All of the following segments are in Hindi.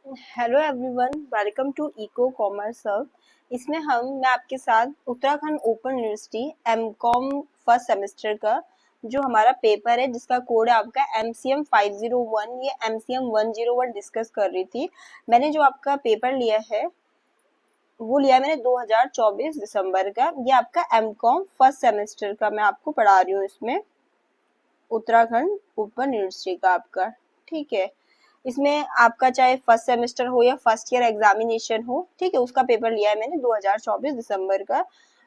Hello everyone, welcome to eco commerce hub. इसमें मैं आपके साथ Uttarakhand open university MCom first semester का जो हमारा पेपर है जिसका कोड है आपका MCM 501, ये MCM 101 डिस्कस कर रही थी। मैंने जो आपका पेपर लिया है वो लिया है मैंने 2024 दिसंबर का। ये आपका एमकॉम फर्स्ट सेमेस्टर का मैं आपको पढ़ा रही हूँ इसमें, उत्तराखंड ओपन यूनिवर्सिटी का आपका। ठीक है, इसमें आपका चाहे फर्स्ट सेमेस्टर हो या फर्स्ट ईयर एग्जामिनेशन हो, ठीक है, उसका पेपर लिया है मैंने 2024 दिसंबर का।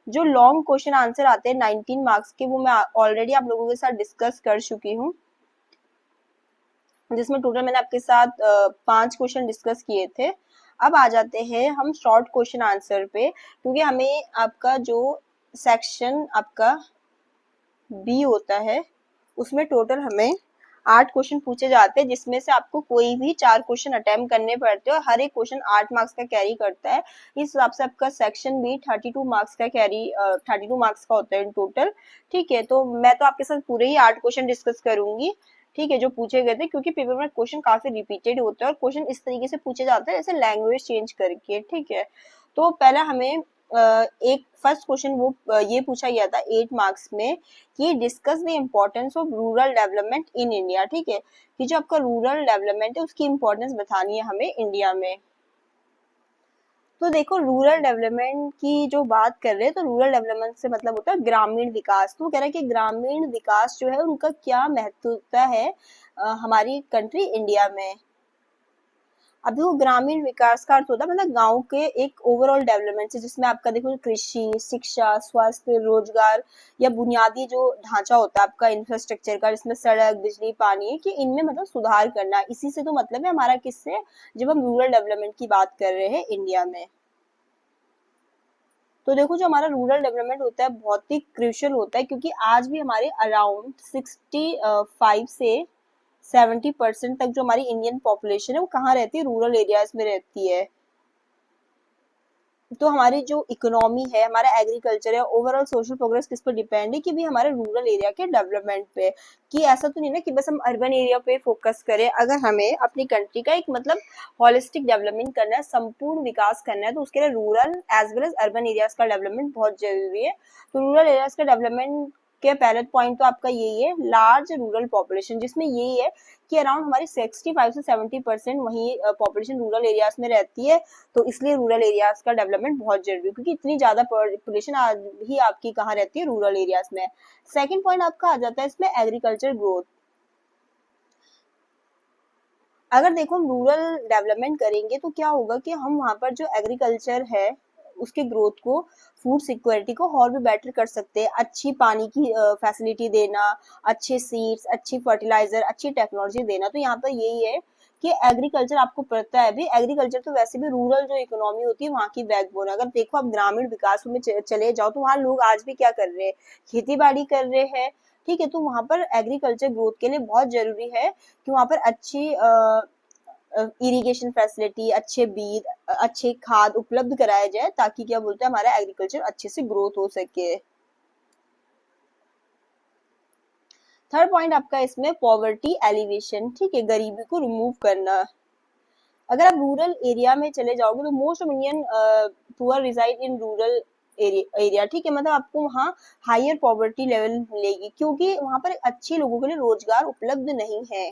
जो लॉन्ग क्वेश्चन आंसर आते हैं 19 मार्क्स के, वो मैं ऑलरेडी आप लोगों के साथ डिस्कस कर चुकी हूँ, जिसमें टोटल मैंने आपके साथ 5 क्वेश्चन डिस्कस किए थे। अब आ जाते हैं हम शॉर्ट क्वेश्चन आंसर पे, क्योंकि हमें आपका जो सेक्शन आपका बी होता है उसमें टोटल हमें 8 क्वेश्चन पूछे जाते हैं, जिसमें से आपको कोई भी 4 क्वेश्चन अटेम्प्ट करने पड़ते हैं और हर एक क्वेश्चन 8 मार्क्स का कैरी करता है। इस हिसाब से आपका सेक्शन भी 32 मार्क्स का 32 मार्क्स का होता है इन टोटल। ठीक है, तो मैं तो आपके साथ पूरे ही 8 क्वेश्चन डिस्कस करूंगी, ठीक है, जो पूछे गए थे, क्योंकि पेपर में क्वेश्चन काफी रिपीटेड होते हैं और क्वेश्चन इस तरीके से पूछे जाते हैं जैसे लैंग्वेज चेंज करके। ठीक है, तो पहला हमें एक फर्स्ट क्वेश्चन ये पूछा गया था 8 मार्क्स में कि discuss the importance of rural development in India. ठीक है, कि जो आपका रूरल डेवलपमेंट है उसकी इम्पोर्टेंस बतानी है हमें इंडिया में। तो देखो, रूरल डेवलपमेंट की जो बात कर रहे हैं तो रूरल डेवलपमेंट से मतलब होता है ग्रामीण विकास। तो कह रहा है कि ग्रामीण विकास जो है उनका क्या महत्वता है हमारी कंट्री इंडिया में। अब देखो, ग्रामीण विकास का अर्थ होता है मतलब गांव के एक ओवरऑल डेवलपमेंट से, जिसमें आपका देखो कृषि, शिक्षा, स्वास्थ्य, रोजगार या बुनियादी जो ढांचा होता है आपका इंफ्रास्ट्रक्चर का, जिसमें सड़क, बिजली, पानी है, कि इनमें मतलब सुधार करना। इसी से तो मतलब है हमारा किससे, जब हम रूरल डेवलपमेंट की बात कर रहे हैं इंडिया में। तो देखो, जो हमारा रूरल डेवलपमेंट होता है बहुत ही क्रूशियल होता है, क्योंकि आज भी हमारे अराउंड 65 से 70% तक जो हमारी इंडियन पॉपुलेशन है वो कहाँ रहती है, रूरल एरियाज में रहती है। तो हमारी जो इकोनॉमी है, हमारा एग्रीकल्चर है, ओवरऑल सोशल प्रोग्रेस किस पर डिपेंड है, कि भी हमारे रूरल एरिया के डेवलपमेंट पे। कि ऐसा तो नहीं ना कि बस हम अर्बन एरिया पे फोकस करें। अगर हमें अपनी कंट्री का एक मतलब होलिस्टिक डेवलपमेंट करना है, संपूर्ण विकास करना है, तो उसके लिए rural as well as urban areas का डेवलपमेंट बहुत जरूरी है। तो रूरल एरियाज का डेवलपमेंट के पहले पॉइंट तो आपका यही है, लार्ज रूरल पॉपुलेशन, जिसमें यही है कि अराउंड हमारी 65 से 70% वही पॉपुलेशन रूरल एरियाज में रहती है। तो इसलिए रूरल एरियाज का डेवलपमेंट बहुत जरूरी है, क्योंकि इतनी ज्यादा पॉपुलेशन आज भी आपकी कहाँ रहती है, रूरल एरियाज में। सेकंड पॉइंट आपका आ जाता है इसमें एग्रीकल्चर ग्रोथ। अगर देखो हम रूरल डेवलपमेंट करेंगे तो क्या होगा कि हम वहां पर जो एग्रीकल्चर है उसके ग्रोथ को, फूड सिक्योरिटी को और भी बेटर कर सकते हैं। अच्छी पानी की फैसिलिटी देना, अच्छे सीड्स, अच्छी फर्टिलाइजर, अच्छी टेक्नोलॉजी देना। तो यहाँ पर यही है कि एग्रीकल्चर, आपको पता है भी एग्रीकल्चर तो वैसे भी रूरल जो इकोनॉमी होती है वहाँ की बैकबोन है। अगर देखो आप ग्रामीण विकास में चले जाओ तो वहाँ लोग आज भी क्या कर रहे हैं, खेती बाड़ी कर रहे हैं। ठीक है, तो वहां पर एग्रीकल्चर ग्रोथ के लिए बहुत जरूरी है कि वहां पर अच्छी इरिगेशन फैसिलिटी, अच्छे बीज, अच्छे खाद उपलब्ध कराया जाए, ताकि क्या बोलते हैं हमारा एग्रीकल्चर अच्छे से ग्रोथ हो सके। थर्ड पॉइंट आपका इसमें पॉवर्टी एलिवेशन। ठीक है, गरीबी को रिमूव करना। अगर आप रूरल एरिया में चले जाओगे तो most of Indian poor reside in rural area. ठीक है, मतलब आपको वहाँ हायर पॉवर्टी लेवल मिलेगी, क्योंकि वहां पर अच्छे लोगों के लिए रोजगार उपलब्ध नहीं है।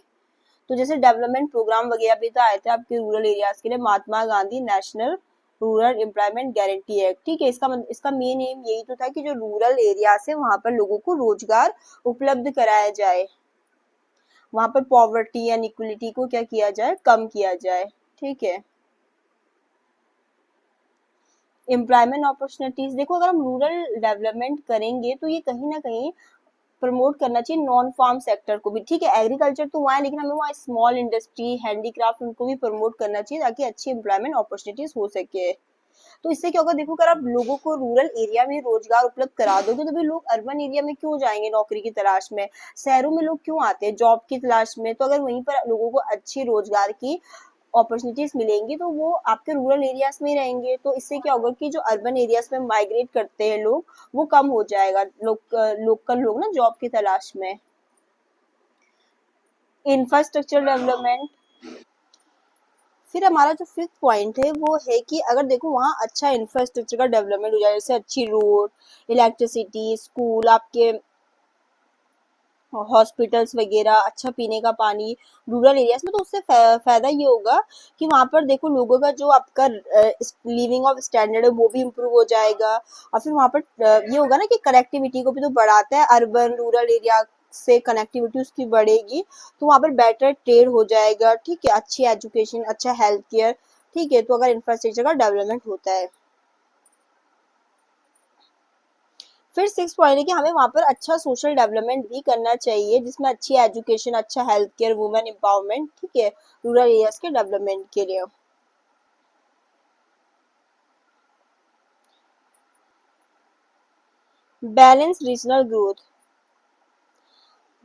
तो जैसे डेवलपमेंट प्रोग्राम वगैरह भी तो आए थे आपके रूरल एरियाज के लिए, Mahatma Gandhi national rural employment guarantee act. ठीक है, इसका मेन एम यही तो था कि जो रूरल एरियाज है वहां पर लोगों को रोजगार उपलब्ध कराया जाए, वहां पर पॉवर्टी या इक्वलिटी को क्या किया जाए, कम किया जाए। ठीक है, एम्प्लॉयमेंट अपॉर्चुनिटीज, देखो अगर हम रूरल डेवलपमेंट करेंगे तो ये कहीं ना कहीं प्रमोट करना चाहिए नॉन फार्म सेक्टर को भी। ठीक है, एग्रीकल्चर तो वहाँ है, लेकिन हमें वहाँ स्मॉल इंडस्ट्री, हैंडीक्राफ्ट, उनको भी प्रमोट करना चाहिए, ताकि अच्छी एम्प्लॉयमेंट अपॉर्चुनिटीज हो सके। तो इससे क्या होगा, देखो अगर आप लोगों को रूरल एरिया में रोजगार उपलब्ध करा दोगे तो फिर लोग अर्बन एरिया में क्यों जाएंगे नौकरी की तलाश में, शहरों में लोग क्यों आते हैं जॉब की तलाश में। तो अगर वहीं पर लोगों को अच्छी रोजगार की अपॉर्चुनिटीज मिलेंगी तो वो आपके रूरल एरियाज में रहेंगे। तो इससे क्या होगा कि जो अर्बन एरियाज में माइग्रेट करते हैं लोग, वो कम हो जाएगा, लोकल लोग ना जॉब की तलाश में। इंफ्रास्ट्रक्चर डेवलपमेंट, फिर हमारा जो फिफ्थ पॉइंट है वो है कि अगर देखो वहाँ अच्छा इंफ्रास्ट्रक्चर का डेवलपमेंट हो जाए, जैसे अच्छी रोड, इलेक्ट्रिसिटी, स्कूल, आपके हॉस्पिटल्स वगैरह, अच्छा पीने का पानी रूरल एरियाज में, तो उससे फायदा ये होगा कि वहां पर देखो लोगों का जो आपका लिविंग ऑफ स्टैंडर्ड है वो भी इम्प्रूव हो जाएगा। और फिर वहां पर ये होगा ना कि कनेक्टिविटी को भी तो बढ़ाता है, अर्बन रूरल एरिया से कनेक्टिविटी उसकी बढ़ेगी, तो वहां पर बेटर ट्रेड हो जाएगा, ठीक है, अच्छी एजुकेशन, अच्छा हेल्थ केयर, ठीक है, तो अगर इंफ्रास्ट्रक्चर का डेवलपमेंट होता है। फिर सिक्स पॉइंट है कि हमें वहाँ पर अच्छा सोशल डेवलपमेंट भी करना चाहिए, जिसमें अच्छी एजुकेशन, अच्छा हेल्थ केयर, वुमेन एम्पावरमेंट, ठीक है, रूरल एरियाज के डेवलपमेंट के लिए। Balance regional growth.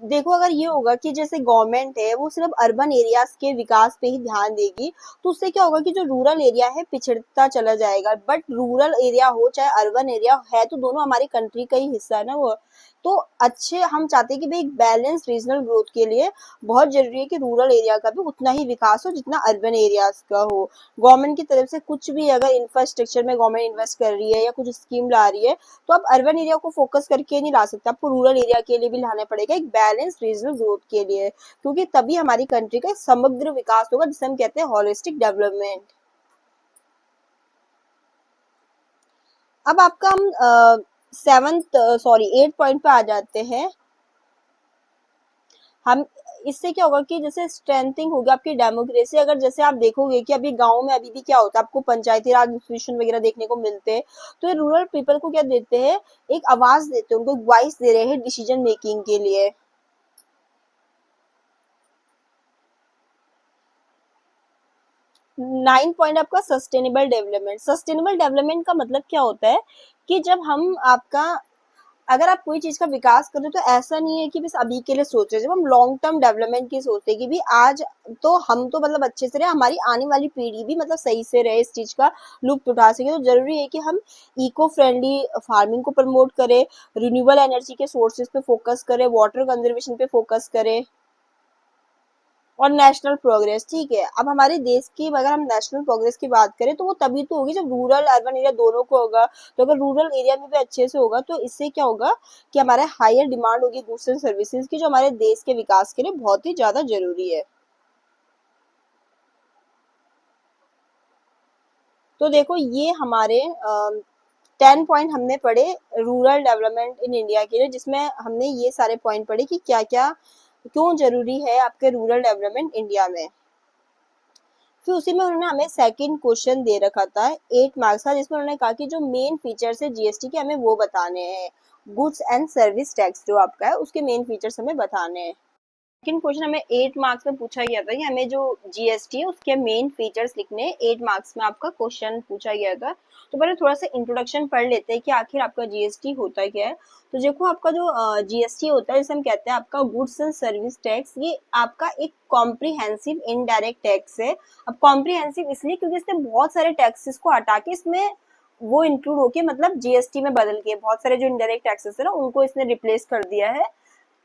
देखो अगर ये होगा कि जैसे गवर्नमेंट है वो सिर्फ अर्बन एरियाज के विकास पे ही ध्यान देगी, तो उससे क्या होगा कि जो रूरल एरिया है पिछड़ता चला जाएगा। बट रूरल एरिया हो चाहे अर्बन एरिया है, तो दोनों हमारी कंट्री का ही हिस्सा है ना वो। तो अच्छे हम चाहते हैं कि भाई एक बैलेंस रीजनल ग्रोथ के लिए बहुत जरूरी है कि रूरल एरिया का भी उतना ही विकास हो जितना अर्बन एरियाज का हो। गवर्नमेंट की तरफ से कुछ भी अगर इंफ्रास्ट्रक्चर में गवर्नमेंट इन्वेस्ट कर रही है या कुछ स्कीम ला रही है, तो आप अर्बन एरिया को फोकस करके नहीं ला सकते, आपको रूरल एरिया के लिए भी लाना पड़ेगा एक बैलेंस रीजनल ग्रोथ के लिए, क्योंकि तभी हमारी कंट्री का एक समग्र विकास होगा, जिसे हम कहते हैं हॉलिस्टिक डेवलपमेंट। अब आपका हम सेवंथ सॉरी एट पॉइंट पे आ जाते हैं। हम इससे क्या होगा कि जैसे स्ट्रेंथिंग होगी आपकी डेमोक्रेसी। अगर जैसे आप देखोगे कि अभी गांव में अभी भी क्या होता है, आपको पंचायती राज इंस्टीट्यूशन वगैरह देखने को मिलते हैं, तो ये रूरल पीपल को क्या देते हैं, एक आवाज देते हैं, उनको वॉइस दे रहे हैं डिसीजन मेकिंग के लिए। 9 पॉइंट आपका सस्टेनेबल डेवलपमेंट। सस्टेनेबल डेवलपमेंट का मतलब क्या होता है कि जब हम आपका अगर आप कोई चीज का विकास कर रहे हो, तो ऐसा नहीं है कि बस अभी के लिए सोच रहे हैं, जब हम लॉन्ग टर्म डेवलपमेंट की सोचते हैं कि भी आज तो हम तो मतलब अच्छे से रहे, हमारी आने वाली पीढ़ी भी मतलब सही से रहे, इस चीज का लुत्फ उठा सके, तो जरूरी है कि हम इको फ्रेंडली फार्मिंग को प्रमोट करें, रिन्यूएबल एनर्जी के सोर्सेज पे फोकस करें, वाटर कंजर्वेशन पे फोकस करें, और नेशनल प्रोग्रेस, ठीक है। अब हमारे देश की अगर हम नेशनल प्रोग्रेस की बात करें, तो वो तभी तो होगी जब रूरल अर्बन एरिया दोनों को होगा। तो अगर रूरल एरिया में भी अच्छे से होगा, तो इससे क्या होगा कि हमारा हायर डिमांड होगी दूसरे सर्विसेज की, जो हमारे देश के विकास के लिए बहुत ही ज्यादा जरूरी है। तो देखो ये हमारे 10 पॉइंट हमने पढ़े रूरल डेवलपमेंट इन इंडिया के लिए, जिसमें हमने ये सारे पॉइंट पढ़े कि क्या क्या क्यों जरूरी है आपके रूरल डेवलपमेंट इंडिया में। फिर उसी में उन्होंने हमें सेकंड क्वेश्चन दे रखा था 8 मार्क्स का, जिसमें उन्होंने कहा कि जो मेन फीचर्स है जीएसटी के हमें वो बताने हैं, गुड्स एंड सर्विस टैक्स जो आपका है उसके मेन फीचर्स हमें बताने हैं। सेकंड क्वेश्चन हमें 8 मार्क्स में पूछा गया था कि हमें जो जीएसटी है उसके मेन फीचर्स लिखने, 8 मार्क्स में आपका क्वेश्चन पूछा गया था। तो पहले थोड़ा सा इंट्रोडक्शन पढ़ लेते हैं कि आखिर आपका जीएसटी होता क्या है। तो देखो आपका जो जीएसटी होता है, जैसे हम कहते हैं आपका गुड्स एंड सर्विस टैक्स, ये आपका एक कॉम्प्रिहेंसिव इनडायरेक्ट टैक्स है। अब कॉम्प्रिहेंसिव इसलिए क्योंकि इसने बहुत सारे टैक्सेस को हटा के इसमें वो इंक्लूड होके मतलब जीएसटी में बदल के बहुत सारे जो इनडायरेक्ट टैक्सेस है ना उनको इसने रिप्लेस कर दिया है।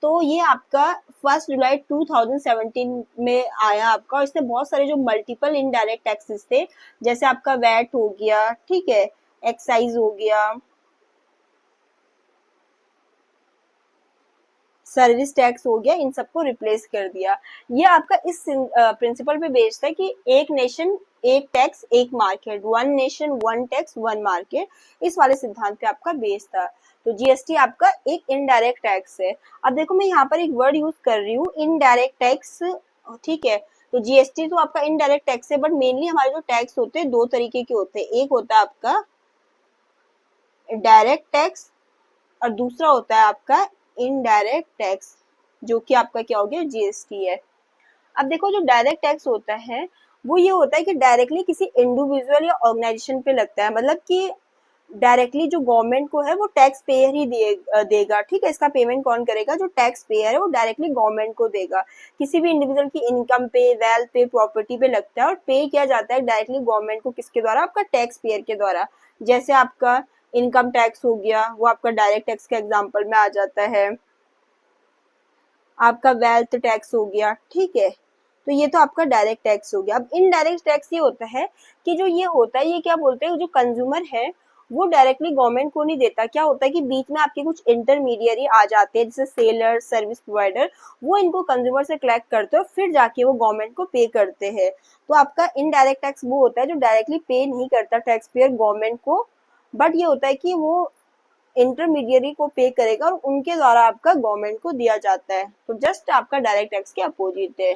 तो ये आपका 1 जुलाई 2017 में आया आपका, और इसने बहुत सारे जो मल्टीपल इनडायरेक्ट टैक्सेस थे, जैसे आपका वैट हो गया, ठीक है, एक्साइज हो गया, सर्विस टैक्स हो गया, इन सबको रिप्लेस कर दिया। ये आपका इस प्रिंसिपल पे बेस्ड है कि एक नेशन एक टैक्स एक market, one nation one tax one market, इस वाले सिद्धांत पे आपका बेस था। तो जीएसटी आपका एक इनडायरेक्ट टैक्स है। अब देखो मैं यहाँ पर एक वर्ड यूज कर रही हूँ इनडायरेक्ट टैक्स, ठीक है। तो जीएसटी तो आपका इनडायरेक्ट टैक्स है, बट मेनली हमारे जो टैक्स होते हैं दो तरीके के होते हैं, एक होता है आपका डायरेक्ट टैक्स और दूसरा होता है आपका इनडायरेक्ट टैक्स, जो कि आपका क्या हो गया जीएसटी है। अब देखो जो डायरेक्ट टैक्स होता है वो ये होता है कि डायरेक्टली किसी इंडिविजुअल या ऑर्गेनाइजेशन पे लगता है, मतलब कि डायरेक्टली जो गवर्नमेंट को है वो टैक्स पेयर ही देगा, ठीक है। इसका पेमेंट कौन करेगा, जो टैक्स पेयर है वो डायरेक्टली गवर्नमेंट को देगा। किसी भी इंडिविजुअल की इनकम पे, वेल्थ पे, प्रॉपर्टी पे लगता है, और पे किया जाता है डायरेक्टली गवर्नमेंट को, किसके द्वारा, आपका टैक्स पेयर के द्वारा। जैसे आपका इनकम टैक्स हो गया, वो आपका डायरेक्ट टैक्स के एग्जाम्पल में आ जाता है। आपका वेल्थ टैक्स हो गया, ठीक है। तो ये तो आपका डायरेक्ट टैक्स हो गया। अब इनडायरेक्ट टैक्स ये होता है कि जो ये होता है, ये क्या बोलते हैं, जो कंज्यूमर है वो डायरेक्टली गवर्नमेंट को नहीं देता। क्या होता है कि बीच में आपके कुछ इंटरमीडियरी आ जाते हैं, जैसे सेलर, सर्विस प्रोवाइडर, वो इनको कंज्यूमर से कलेक्ट करते हैं, फिर जाके वो गवर्नमेंट को पे करते हैं। तो आपका इनडायरेक्ट टैक्स वो होता है जो डायरेक्टली पे नहीं करता टैक्स पेयर गवर्नमेंट को, बट ये होता है कि वो इंटरमीडियरी को पे करेगा और उनके द्वारा आपका गवर्नमेंट को दिया जाता है। तो जस्ट आपका डायरेक्ट टैक्स के अपोजिट है।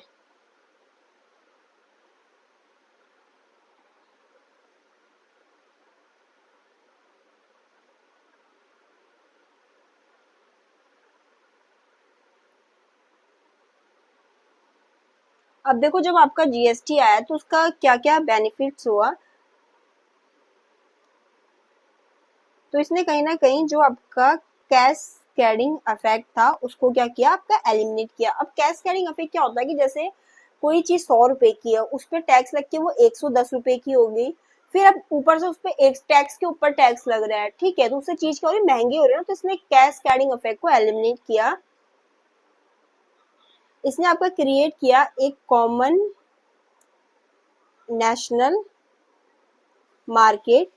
अब देखो, जब आपका जीएसटी आया तो उसका क्या क्या बेनिफिट्स हुआ। तो इसने कहीं ना कहीं जो आपका कैस्केडिंग इफेक्ट था उसको क्या किया, आपका एलिमिनेट किया। अब कैस्केडिंग इफेक्ट क्या होता है कि जैसे कोई चीज 100 रुपए की है, उस पर टैक्स लग के वो 110 रुपए की हो गई, फिर अब ऊपर से उस पर एक टैक्स के ऊपर टैक्स लग रहा है, ठीक है, तो उससे चीज क्या हो रही है, महंगी हो रही है ना। तो इसने कैस्केडिंग इफेक्ट को एलिमिनेट किया। इसने आपका क्रिएट किया एक कॉमन नेशनल मार्केट।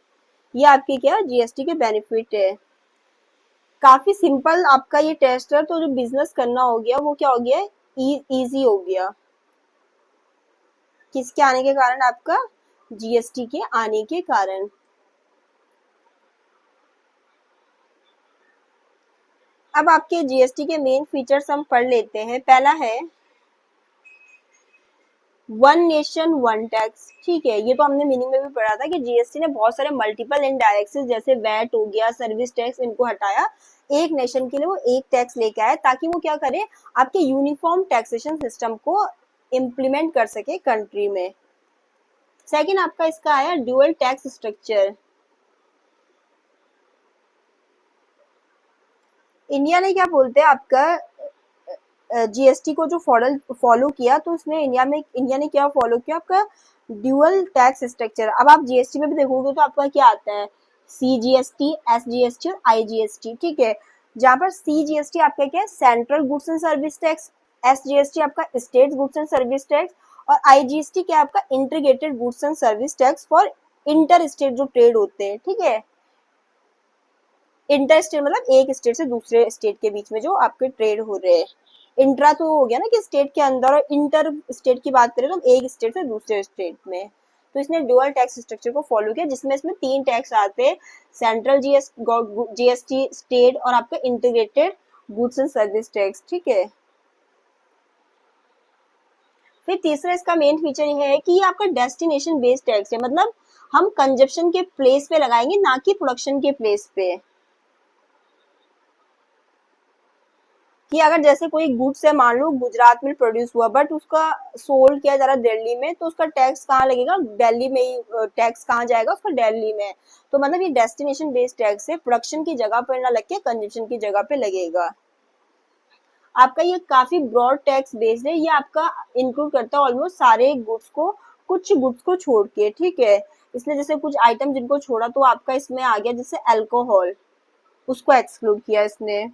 ये आपके क्या जीएसटी के बेनिफिट है। काफी सिंपल आपका ये टेस्ट है, तो जो बिजनेस करना हो गया वो क्या हो गया, इजी हो गया। किसके आने के कारण, आपका जीएसटी के आने के कारण। अब आपके जीएसटी के मेन फीचर्स हम पढ़ लेते हैं। पहला है वन नेशन वन टैक्स, ठीक है, ये तो हमने मीनिंग में भी पढ़ा था कि जीएसटी ने बहुत सारे मल्टीपल इनडायरेक्ट्स जैसे वैट हो गया, सर्विस टैक्स, इनको हटाया, एक नेशन के लिए वो एक टैक्स लेके आया, ताकि वो क्या करे, आपके यूनिफॉर्म टैक्सेशन सिस्टम को इम्प्लीमेंट कर सके कंट्री में। सेकंड आपका इसका आया ड्यूअल टैक्स स्ट्रक्चर। इंडिया ने क्या बोलते हैं आपका जीएसटी को जो फॉलो किया, तो उसने इंडिया ने क्या फॉलो किया, आपका ड्यूअल टैक्स स्ट्रक्चर। अब आप जीएसटी में भी देखोगे तो आपका क्या आता है, सीजीएसटी, एसजीएसटी और आईजीएसटी, ठीक है। जहां पर सीजीएसटी आपका क्या है, central goods and service tax, SGST आपका state goods and service tax, और आईजीएसटी क्या है, आपका integrated goods and service tax for inter state जो ट्रेड होते हैं, ठीक है। इंटर स्टेट मतलब एक स्टेट से दूसरे स्टेट के बीच में जो आपके ट्रेड हो रहे हैं। इंट्रा तो हो गया ना कि स्टेट के अंदर, और इंटर स्टेट की बात करें तो एक स्टेट से दूसरे स्टेट में। तो इसने ड्यूअल टैक्स स्ट्रक्चर को फॉलो किया, जिसमें इसमें 3 टैक्स आते हैं, सेंट्रल जीएसटी, स्टेट और आपका integrated goods and service tax, ठीक है। फिर तीसरा इसका मेन फीचर ये है कि ये आपका डेस्टिनेशन बेस्ड टैक्स है, मतलब हम कंजप्शन के प्लेस पे लगाएंगे, ना कि प्रोडक्शन के प्लेस पे। कि अगर जैसे कोई गुड्स है, मान लो गुजरात में प्रोड्यूस हुआ, बट उसका सोल्ड किया जा रहा है दिल्ली में, तो उसका टैक्स कहाँ लगेगा, दिल्ली में ही। टैक्स कहाँ जाएगा, उसका दिल्ली में। तो मतलब ये डेस्टिनेशन बेस्ड टैक्स है, प्रोडक्शन की जगह पर ना लग के कंजप्शन की जगह पे लगेगा। आपका ये काफी ब्रॉड टैक्स बेस्ड है, ये आपका इंक्लूड करता है ऑलमोस्ट सारे गुड्स को, कुछ गुड्स को छोड़ के, ठीक है। इसलिए जैसे कुछ आइटम जिनको छोड़ा, तो आपका इसमें आ गया जैसे अल्कोहल, उसको एक्सक्लूड किया इसने,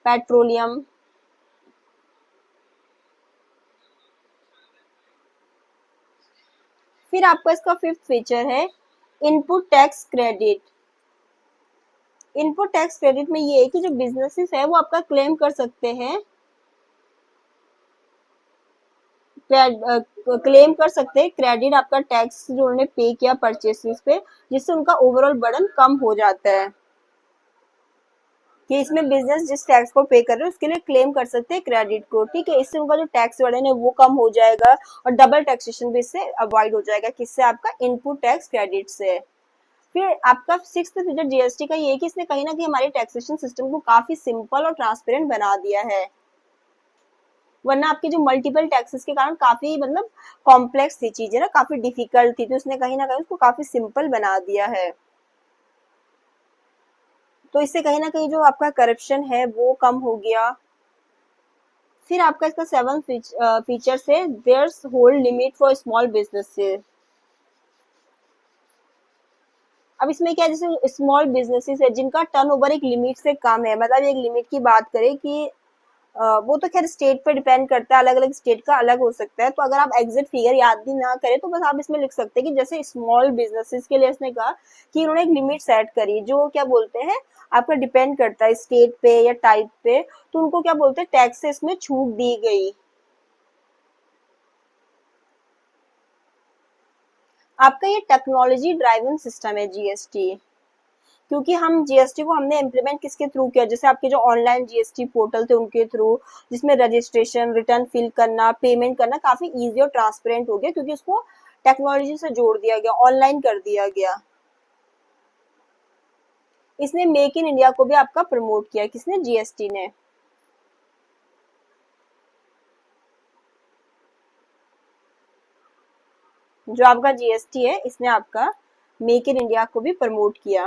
पेट्रोलियम। फिर आपका इसका फिफ्थ फीचर है input tax credit. Input tax credit में ये है कि जो बिजनेसेस है वो आपका क्लेम कर सकते हैं, क्लेम कर सकते हैं क्रेडिट, आपका टैक्स जो उन्होंने पे किया परचेसेस पे, जिससे उनका ओवरऑल बर्डन कम हो जाता है। कि इसमें बिजनेस जिस टैक्स को पे कर रहे हैं उसके लिए क्लेम कर सकते हैं क्रेडिट को, ठीक है। इससे उनका जो टैक्स बर्डन है वो कम हो जाएगा, और डबल टैक्सेशन भी इससे अवॉइड हो जाएगा, किससे, आपका इनपुट टैक्स क्रेडिट से। फिर आपका सिक्स्थ फीचर जीएसटी का ये है कि इसने कहीं ना कहीं हमारे टैक्सेशन सिस्टम को काफी सिंपल और ट्रांसपेरेंट बना दिया है। वरना आपके जो मल्टीपल टैक्सेस के कारण काफी मतलब कॉम्प्लेक्स थी चीजें ना, काफी डिफिकल्ट थी, तो इसने कहीं ना कहीं उसको काफी सिंपल बना दिया है। तो इससे कहीं ना कहीं जो आपका करप्शन है वो कम हो गया। फिर आपका इसका सेवन फीचर है there's hold limit for small businesses. अब इसमें क्या है, जैसे स्मॉल बिजनेसेस है जिनका टर्नओवर एक लिमिट से कम है, मतलब एक लिमिट की बात करें कि वो तो खैर स्टेट पर डिपेंड करता है, अलग अलग स्टेट का अलग हो सकता है। तो अगर आप एग्जैक्ट फिगर याद भी ना करें तो बस आप इसमें लिख सकते हैं कि जैसे स्मॉल बिजनेसेस के लिए इसने कहा कि इन्होंने एक लिमिट सेट करी जो क्या बोलते हैं आपका डिपेंड करता है स्टेट पे या टाइप पे, तो उनको क्या बोलते हैं टैक्स से इसमें छूट दी गई। आपका ये टेक्नोलॉजी ड्राइवन सिस्टम है जीएसटी, क्योंकि हम जीएसटी को हमने इम्प्लीमेंट किसके थ्रू किया, जैसे आपके जो ऑनलाइन जीएसटी पोर्टल थे उनके थ्रू, जिसमें रजिस्ट्रेशन रिटर्न फिल करना पेमेंट करना काफी इजी और ट्रांसपेरेंट हो गया, क्योंकि उसको टेक्नोलॉजी से जोड़ दिया गया, ऑनलाइन कर दिया गया। इसने मेक इन इंडिया को भी आपका प्रमोट किया, किसने, जीएसटी ने। जो आपका जीएसटी है इसने आपका मेक इन इंडिया को भी प्रमोट किया,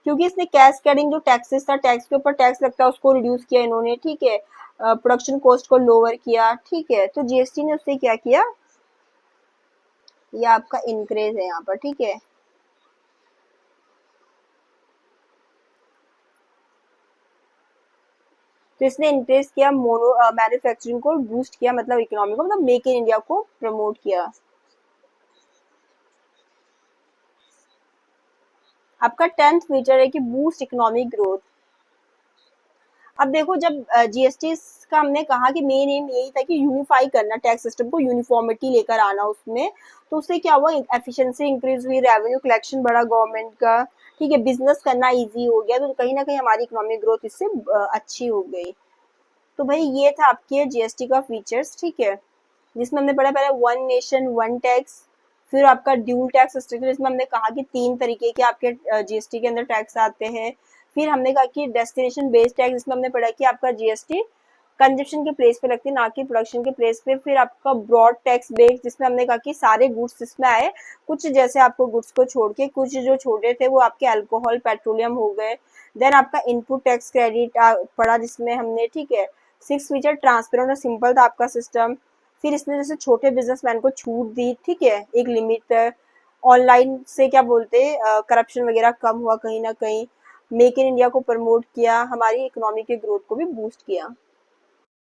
क्योंकि इसने कैस्केडिंग जो टैक्सेस था, टैक्स के ऊपर टैक्स लगता है उसको रिड्यूस किया इन्होंने, ठीक है, प्रोडक्शन कॉस्ट को लोअर किया, ठीक है, तो जीएसटी ने उससे क्या किया, ये आपका इंक्रीज है यहाँ पर, ठीक है। तो इसने इंक्रीज किया मोनो मैन्युफैक्चरिंग को बूस्ट किया, मतलब इकोनॉमी को, मतलब मेक इन इंडिया को प्रमोट किया। आपका 10th फीचर है कि बूस्ट इकोनॉमिक ग्रोथ। अब देखो जब जीएसटी का हमने कहा कि मेन एम यही था कि यूनिफाई करना टैक्स सिस्टम को, यूनिफॉर्मिटी लेकर आना उसमें, तो उससे क्या हुआ, एफिशिएंसी इंक्रीज हुई, रेवेन्यू कलेक्शन बढ़ा गवर्नमेंट का, ठीक है, बिजनेस करना इजी हो गया, तो कहीं ना कहीं हमारी इकोनॉमिक ग्रोथ इससे अच्छी हो गई। तो भाई ये था आपके जीएसटी का फीचर्स, ठीक है, जिसमें हमने पढ़ा पहले वन नेशन वन टैक्स, फिर आपका ड्यूल टैक्स स्ट्रक्चर, जिसमें हमने कहा कि 3 तरीके के आपके जीएसटी के अंदर टैक्स आते हैं। फिर हमने कहा कि डेस्टिनेशन बेस्ड टैक्स, जिसमें हमने पढ़ा कि आपका जीएसटी कंजप्शन के प्लेस पे लगती है ना कि प्रोडक्शन के प्लेस पे। फिर आपका ब्रॉड टैक्स बेस्ड, जिसमें हमने कहा कि सारे गुड्स इसमें आए, कुछ जैसे आपको गुड्स को छोड़ के कुछ जो छोड़े थे वो आपके अल्कोहल पेट्रोलियम हो गए। देन आपका इनपुट टैक्स क्रेडिट पड़ा जिसमें हमने, ठीक है। 6 फीचर ट्रांसपेरेंट और सिंपल था आपका सिस्टम। फिर इसने जैसे छोटे बिजनेसमैन को छूट दी, ठीक है, एक लिमिट तक। ऑनलाइन से क्या बोलते हैं करप्शन वगैरह कम हुआ कहीं ना कहीं, मेक इन इंडिया को प्रमोट किया, हमारी इकोनॉमी के ग्रोथ को भी बूस्ट किया।